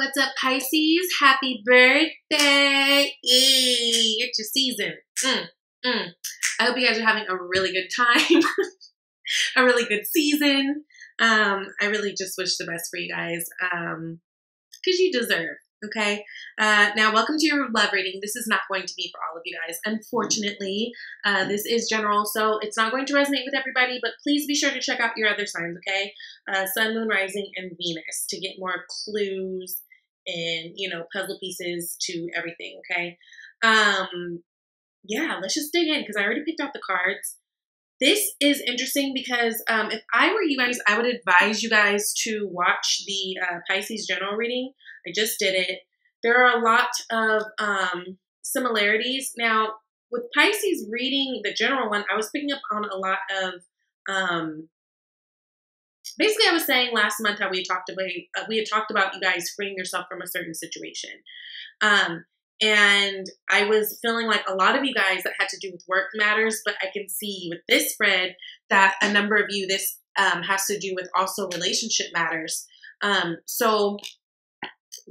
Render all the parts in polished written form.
What's up, Pisces? Happy birthday! Yay! It's your season. I hope you guys are having a really good time, a really good season. I really just wish the best for you guys because you deserve. Okay. Now, welcome to your love reading. This is not going to be for all of you guys. Unfortunately, this is general, so it's not going to resonate with everybody, but please be sure to check out your other signs, okay? Sun, Moon, Rising, and Venus to get more clues and, puzzle pieces to everything, okay? Yeah, let's just dig in because I already picked out the cards. This is interesting because if I were you guys, I would advise you guys to watch the Pisces general reading. I just did it. There are a lot of similarities. Now, with Pisces reading, the general one, I was picking up on a lot of, basically I was saying last month how we had talked about you guys freeing yourself from a certain situation. And I was feeling like a lot of you guys that had to do with work matters, but I can see with this spread that a number of you, this has to do with also relationship matters. So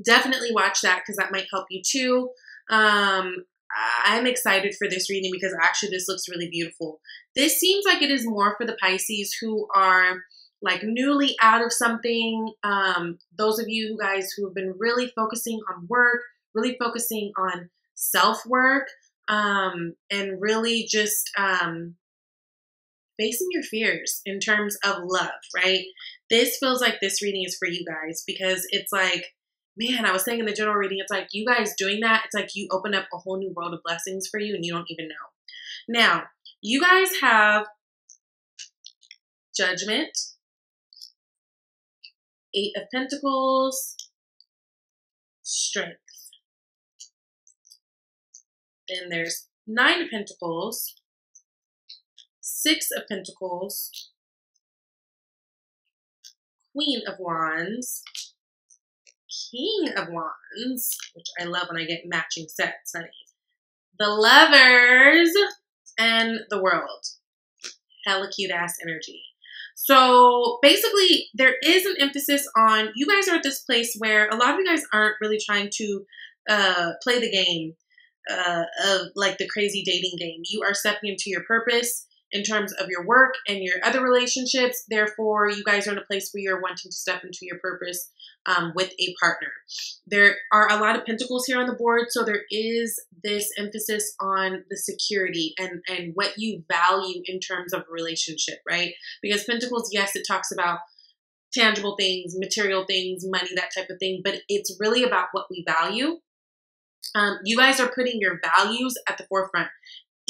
definitely watch that because that might help you too. I'm excited for this reading because actually this looks really beautiful. This seems like it is more for the Pisces who are like newly out of something. Those of you guys who have been really focusing on work, really focusing on self-work, and really just facing your fears in terms of love, right? This feels like this reading is for you guys because it's like, man, I was saying in the general reading, it's like you guys doing that, it's like you open up a whole new world of blessings for you and you don't even know. Now, you guys have Judgment, Eight of Pentacles, Strength. Then there's Nine of Pentacles, Six of Pentacles, Queen of Wands, King of Wands, which I love when I get matching sets, honey. The Lovers, and the World. Hella cute ass energy. So basically, there is an emphasis on, you guys are at this place where a lot of you guys aren't really trying to play the game of like the crazy dating game. You are stepping into your purpose in terms of your work and your other relationships. Therefore, you guys are in a place where you're wanting to step into your purpose with a partner. There are a lot of pentacles here on the board, so there is this emphasis on the security and what you value in terms of a relationship, right? Because pentacles, yes, it talks about tangible things, material things, money, that type of thing, but it's really about what we value. You guys are putting your values at the forefront.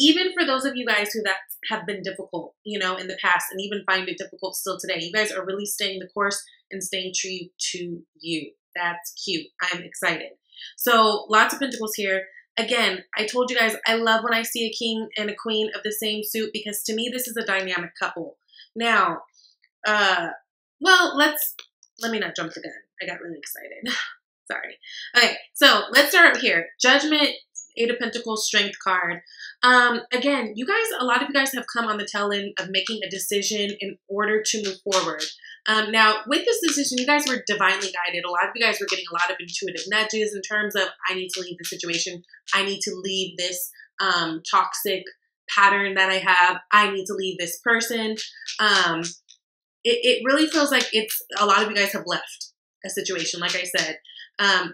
Even for those of you guys who that have been difficult, in the past and even find it difficult still today, you guys are really staying the course and staying true to you. That's cute. I'm excited. So lots of pentacles here. Again, I told you guys, I love when I see a king and a queen of the same suit because to me, this is a dynamic couple. Now, well, let me not jump the gun. I got really excited. Sorry. Okay, so let's start here. Judgment, Eight of Pentacles, Strength card. Again, you guys, a lot of you guys have come on the tail end of making a decision in order to move forward. Now, with this decision, you guys were divinely guided. A lot of you guys were getting a lot of intuitive nudges in terms of, I need to leave the situation. I need to leave this toxic pattern that I have. I need to leave this person. It really feels like a lot of you guys have left a situation, like I said.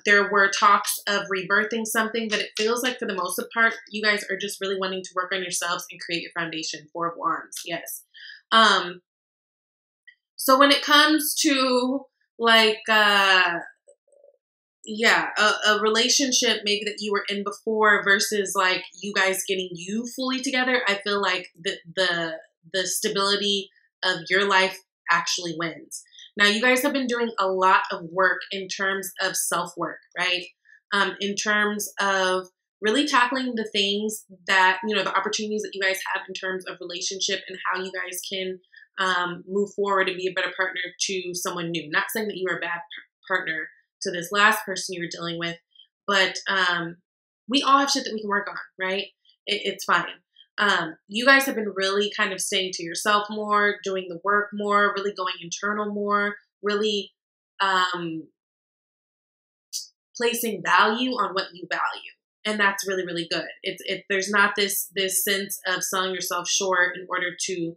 There were talks of rebirthing something, but it feels like for the most part, you guys are just really wanting to work on yourselves and create your foundation. Four of Wands, yes. So when it comes to like, a relationship maybe that you were in before versus like you guys getting you fully together, I feel like the stability of your life actually wins. Now, you guys have been doing a lot of work in terms of self-work, right? In terms of really tackling the things that, the opportunities that you guys have in terms of relationship and how you guys can move forward and be a better partner to someone new. Not saying that you were a bad partner to this last person you were dealing with, but we all have shit that we can work on, right? It's fine. You guys have been really kind of staying to yourself more, doing the work more, really going internal more, really placing value on what you value. And that's really, really good. There's not this sense of selling yourself short in order to,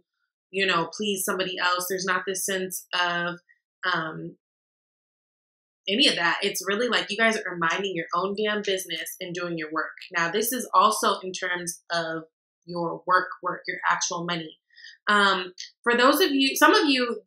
you know, please somebody else. There's not this sense of any of that. It's really like you guys are minding your own damn business and doing your work. Now, this is also in terms of your work, your actual money. For those of you, some of you,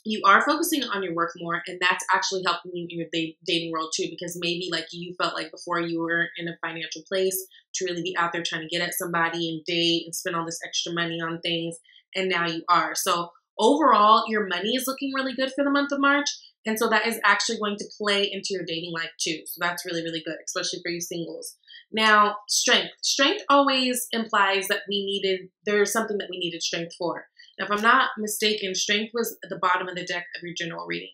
you are focusing on your work more, and that's actually helping you in your dating world too, because maybe like you felt like before you were in a financial place to really be out there trying to get at somebody and date and spend all this extra money on things, and now you are. So overall, your money is looking really good for the month of March, and so that is actually going to play into your dating life too. So that's really, really good, especially for you singles. Now, strength. Strength always implies that there's something that we needed strength for. Now, if I'm not mistaken, strength was at the bottom of the deck of your general reading.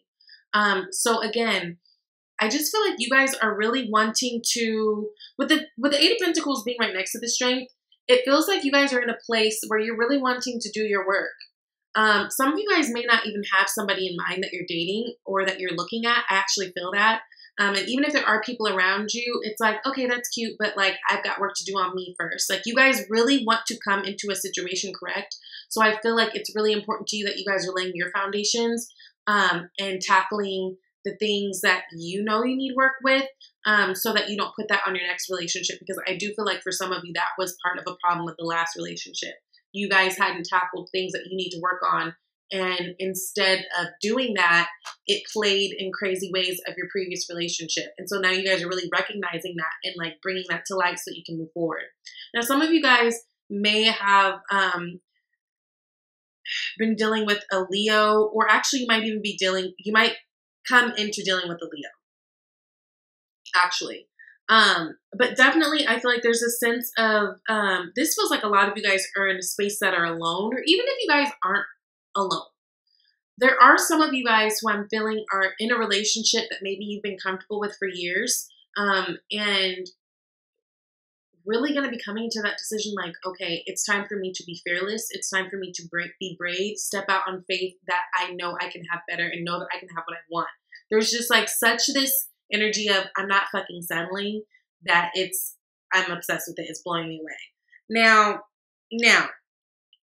So again, I just feel like you guys are really wanting to, with the Eight of Pentacles being right next to the strength, it feels like you guys are in a place where you're really wanting to do your work. Some of you guys may not even have somebody in mind that you're dating or that you're looking at. I actually feel that. And even if there are people around you, it's like, okay, that's cute, but like, I've got work to do on me first. Like, you guys really want to come into a situation correct. So I feel like it's really important to you that you guys are laying your foundations and tackling the things that you know you need work with so that you don't put that on your next relationship. Because I do feel like for some of you, that was part of a problem with the last relationship. You guys hadn't tackled things that you need to work on. And instead of doing that, it played in crazy ways of your previous relationship. And so now you guys are really recognizing that and like bringing that to light so you can move forward. Now, some of you guys may have been dealing with a Leo, or actually you might come into dealing with a Leo, actually. But definitely I feel like there's a sense of, this feels like a lot of you guys are in a space that are alone, or even if you guys aren't alone. There are some of you guys who I'm feeling are in a relationship that maybe you've been comfortable with for years, and really going to be coming to that decision like, okay, it's time for me to be fearless. It's time for me to be brave, step out on faith that I know I can have better and know that I can have what I want. There's just like such this energy of I'm not fucking settling that I'm obsessed with it. It's blowing me away. Now,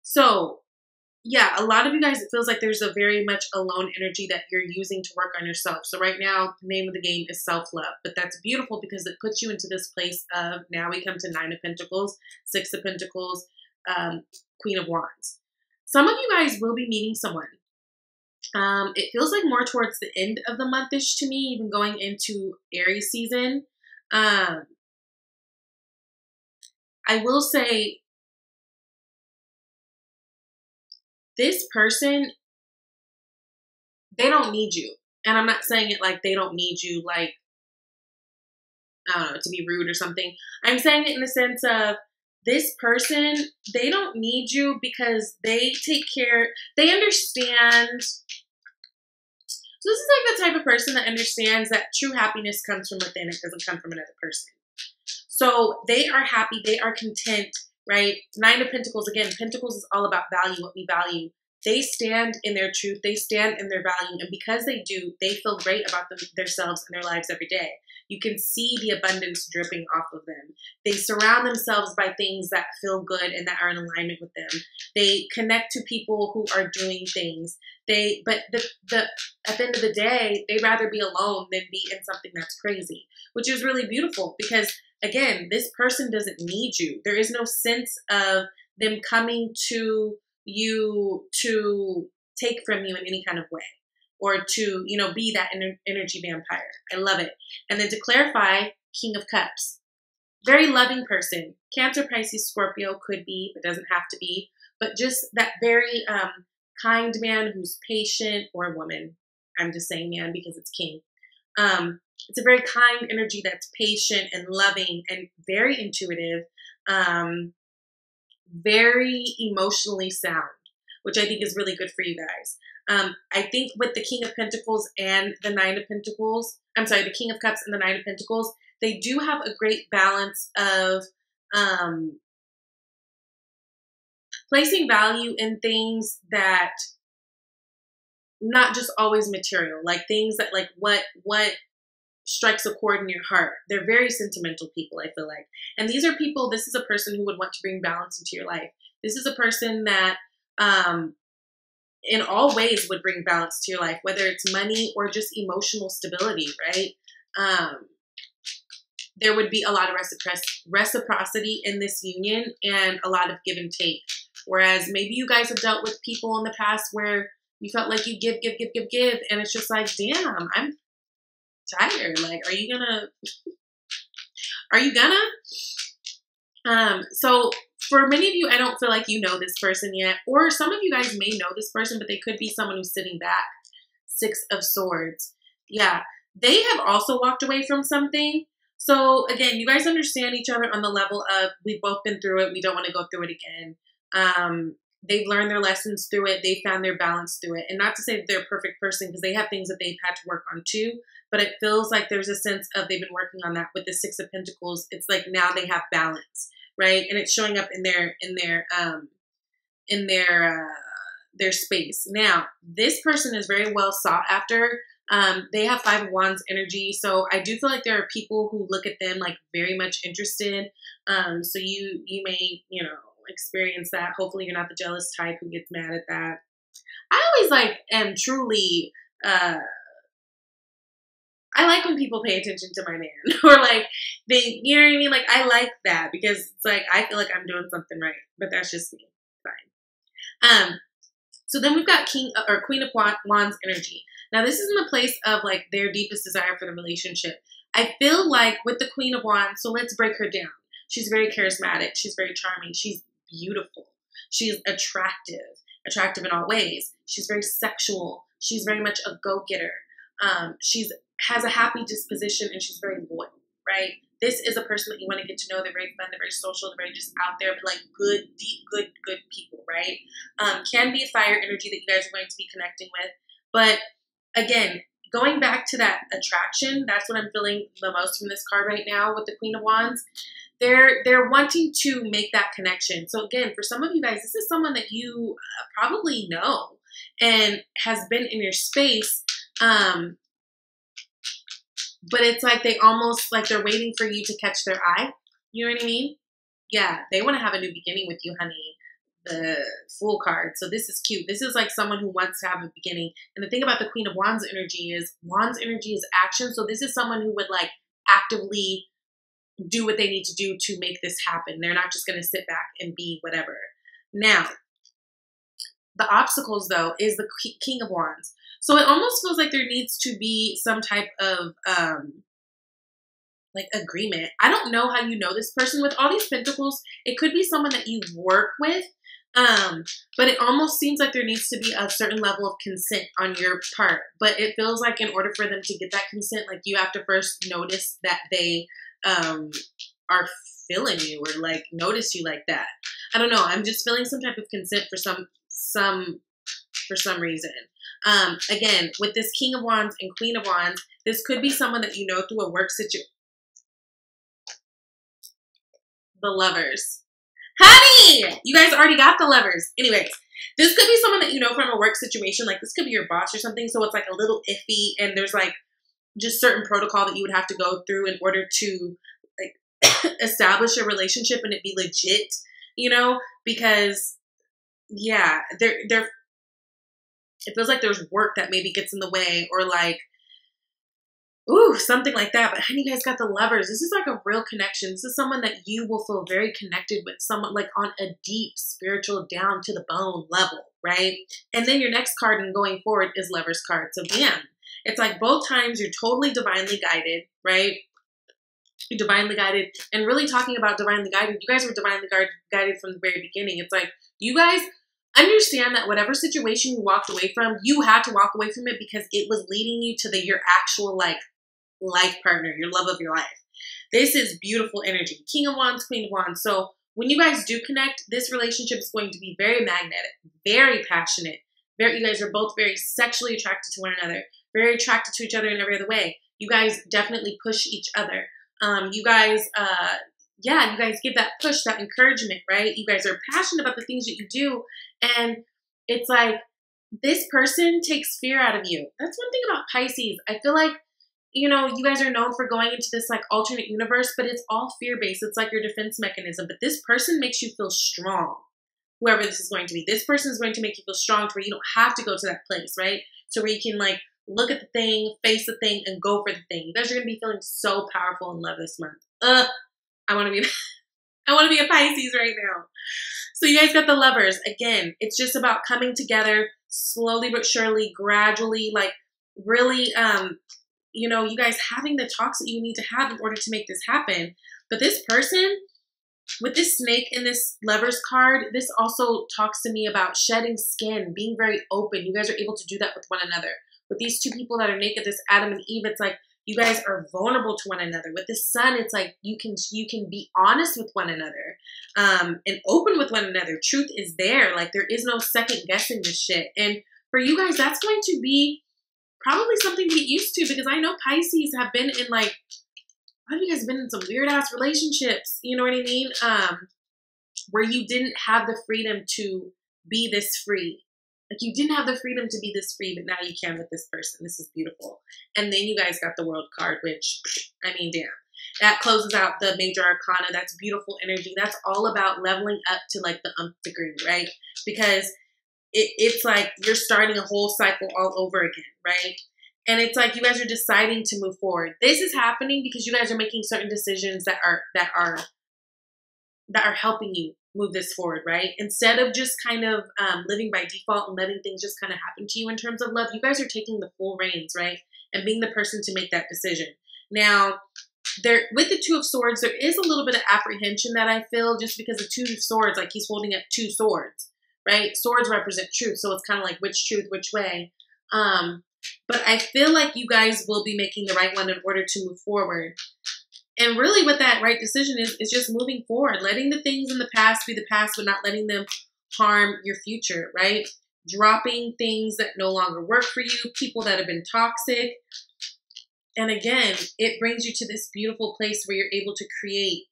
so yeah, a lot of you guys, it feels like there's a very much alone energy that you're using to work on yourself. So right now, the name of the game is self-love, but that's beautiful because it puts you into this place of, now we come to Nine of Pentacles, Six of Pentacles, Queen of Wands. Some of you guys will be meeting someone. It feels like more towards the end of the month-ish to me, even going into Aries season. I will say, this person, they don't need you. And I'm not saying it like they don't need you, like, I don't know, to be rude or something. I'm saying it in the sense of this person, they don't need you because they take care, they understand. So this is like the type of person that understands that true happiness comes from within. It doesn't come from another person. So they are happy. They are content, right? Nine of Pentacles, again, Pentacles is all about value, what we value. They stand in their truth. They stand in their value. And because they do, they feel great about themselves and their lives every day. You can see the abundance dripping off of them. They surround themselves by things that feel good and that are in alignment with them. They connect to people who are doing things. But at the end of the day, they'd rather be alone than be in something that's crazy, which is really beautiful because, again, this person doesn't need you. There is no sense of them coming to you to take from you in any kind of way or to, you know, be that energy vampire. I love it. And then to clarify, King of Cups, very loving person. Cancer, Pisces, Scorpio could be, but doesn't have to be, but just that very kind man who's patient, or woman. I'm just saying man because it's king. It's a very kind energy that's patient and loving and very intuitive, very emotionally sound, which I think is really good for you guys. I think with the King of Pentacles and the Nine of Pentacles, I'm sorry, the King of Cups and the Nine of Pentacles, they do have a great balance of placing value in things that not just always material, like things that like what strikes a chord in your heart. They're very sentimental people, I feel like. And these are people, this is a person who would want to bring balance into your life. This is a person that in all ways would bring balance to your life, whether it's money or just emotional stability, right? There would be a lot of reciprocity in this union and a lot of give and take. Whereas maybe you guys have dealt with people in the past where you felt like you give, and it's just like, damn, I'm tired. Like, are you gonna? So for many of you, I don't feel like you know this person yet, or some of you guys may know this person, but they could be someone who's sitting back. 6 of Swords. Yeah, they have also walked away from something. So again, you guys understand each other on the level of we've both been through it. We don't want to go through it again. They've learned their lessons through it. They found their balance through it. And not to say that they're a perfect person, because they have things that they've had to work on too. But it feels like there's a sense of they've been working on that with the 6 of Pentacles. It's like now they have balance, right? And it's showing up in their space. Now, this person is very well sought after. They have 5 of Wands energy. So I do feel like there are people who look at them like very much interested. So you may, experience that. Hopefully you're not the jealous type who gets mad at that. I always am truly, I like when people pay attention to my man or they, you know what I mean? Like, I like that because it's like, I feel like I'm doing something right, but that's just me. Fine. So then we've got Queen of Wands energy. Now this is in the place of their deepest desire for the relationship. I feel like with the Queen of Wands, so let's break her down. She's very charismatic. She's very charming. She's beautiful. She's attractive in all ways. She's very sexual. She's very much a go-getter. Has a happy disposition and she's very loyal, right? This is a person that you want to get to know. They're very fun. They're very social. They're very just out there, but good, deep, good people, right? Can be a fire energy that you guys are going to be connecting with. But again, going back to that attraction, that's what I'm feeling the most from this card right now with the Queen of Wands. They're wanting to make that connection. So again, for some of you guys, this is someone that you probably know and has been in your space. But it's like they almost they're waiting for you to catch their eye. You know what I mean? Yeah, they want to have a new beginning with you, honey. The Fool card. So this is cute. This is someone who wants to have a beginning. And the thing about the Queen of Wands energy is action. So this is someone who would actively do what they need to do to make this happen. They're not just going to sit back and be whatever. Now, the obstacles though is the King of Wands. So it almost feels like there needs to be some type of agreement. I don't know how you know this person. With all these pentacles, it could be someone that you work with. But it almost seems like there needs to be a certain level of consent on your part. But it feels like in order for them to get that consent, you have to first notice that they are feeling you or notice you like that. I don't know. I'm just feeling some type of consent for some reason. Again, with this King of Wands and Queen of Wands, this could be someone that you know through a work situation. The Lovers. Honey! You guys already got the Lovers. Anyways, this could be someone that you know from a work situation. This could be your boss or something. So it's a little iffy and there's just certain protocol that you would have to go through in order to establish a relationship and it be legit, because yeah, it feels like there's work that maybe gets in the way or something like that. But honey, you guys got the Lovers. This is a real connection. This is someone that you will feel very connected with, someone on a deep spiritual down to the bone level, right? And then your next card and going forward is Lovers card. So damn, it's both times you're totally divinely guided, right? You're divinely guided. And really talking about divinely guided, you guys were divinely guided from the very beginning. It's you guys understand that whatever situation you walked away from, you had to walk away from it because it was leading you to your actual life partner, your love of your life. This is beautiful energy. King of Wands, Queen of Wands. So when you guys do connect, this relationship is going to be very magnetic, very passionate. You guys are both very sexually attracted to one another, very attracted to each other in every other way. You guys definitely push each other. You guys give that push, that encouragement, right? You guys are passionate about the things that you do. And it's this person takes fear out of you. That's one thing about Pisces. I feel like you know, you guys are known for going into this like alternate universe, but it's all fear-based. It's like your defense mechanism. But this person makes you feel strong. Whoever this is going to be. This person is going to make you feel strong to where you don't have to go to that place, right? So where you can like look at the thing, face the thing, and go for the thing. You guys are going to be feeling so powerful in love this month. I want to be I want to be a Pisces right now. So you guys got the Lovers. Again, it's just about coming together slowly but surely, gradually, like really, you know, you guys having the talks that you need to have in order to make this happen. But this person, with this snake in this Lovers card, this also talks to me about shedding skin, being very open. You guys are able to do that with one another. With these two people that are naked, this Adam and Eve, it's like you guys are vulnerable to one another. With the Sun, it's like you can be honest with one another, and open with one another. Truth is there. Like there is no second guessing this shit. And for you guys, that's going to be probably something to get used to, because I know Pisces have been in like, a lot of you guys have been in some weird ass relationships. You know what I mean? Where you didn't have the freedom to be this free. Like you didn't have the freedom to be this free, but now you can with this person. This is beautiful. And then you guys got the World card, which, I mean, damn. That closes out the major arcana. That's beautiful energy. That's all about leveling up to like the umph degree, right? Because it's like you're starting a whole cycle all over again, right? And it's like you guys are deciding to move forward. This is happening because you guys are making certain decisions that are helping you move this forward, right? Instead of just kind of living by default and letting things just kind of happen to you in terms of love, you guys are taking the full reins, right? And being the person to make that decision. Now, with the Two of Swords, there is a little bit of apprehension that I feel, just because the Two of Swords, like he's holding up two swords, right? Swords represent truth, so it's kind of like which truth, which way. But I feel like you guys will be making the right one in order to move forward. And really what that right decision is just moving forward, letting the things in the past be the past, but not letting them harm your future, right? Dropping things that no longer work for you, people that have been toxic. And again, it brings you to this beautiful place where you're able to create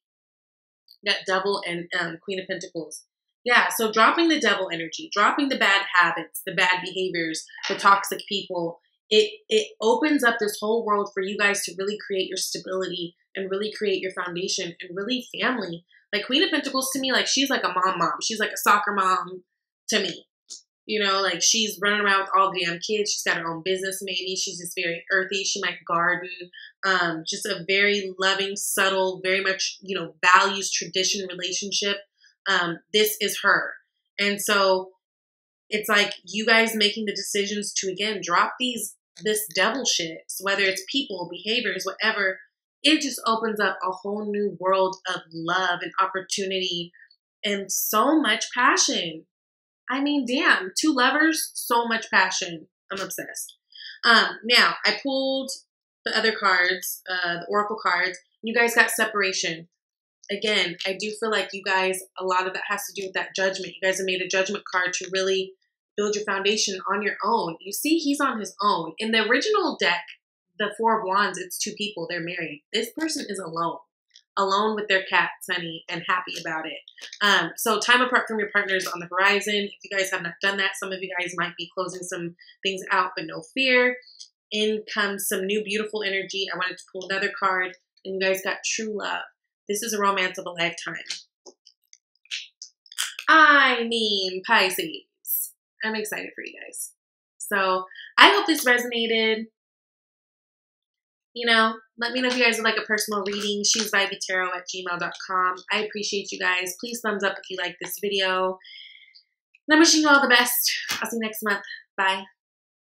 that Devil and Queen of Pentacles. Yeah, so dropping the devil energy, dropping the bad habits, the bad behaviors, the toxic people, it opens up this whole world for you guys to really create your stability and really create your foundation and really family. Like Queen of Pentacles to me, like she's like a mom. She's like a soccer mom to me. You know, like she's running around with all the damn kids. She's got her own business maybe. She's just very earthy. She might garden. Just a very loving, subtle, very much, you know, values, tradition relationship. This is her. And so it's like you guys making the decisions to, again, drop this devil shit. So whether it's people, behaviors, whatever, it just opens up a whole new world of love and opportunity and so much passion. I mean, damn, two lovers, so much passion. I'm obsessed. Now, I pulled the other cards, the Oracle cards. You guys got separation. Again, I do feel like you guys, a lot of that has to do with that judgment. You guys have made a judgment card to really build your foundation on your own. You see, he's on his own. In the original deck, the Four of Wands, it's two people. They're married. This person is alone. Alone with their cats, honey, and happy about it. So time apart from your partner is on the horizon. If you guys have not done that, some of you guys might be closing some things out, but no fear. In comes some new beautiful energy. I wanted to pull another card, and you guys got true love. This is a romance of a lifetime. I mean, Pisces. I'm excited for you guys. So I hope this resonated. You know, let me know if you guys would like a personal reading. She's vibeytarot@gmail.com. I appreciate you guys. Please thumbs up if you like this video. And I'm wishing you all the best. I'll see you next month. Bye.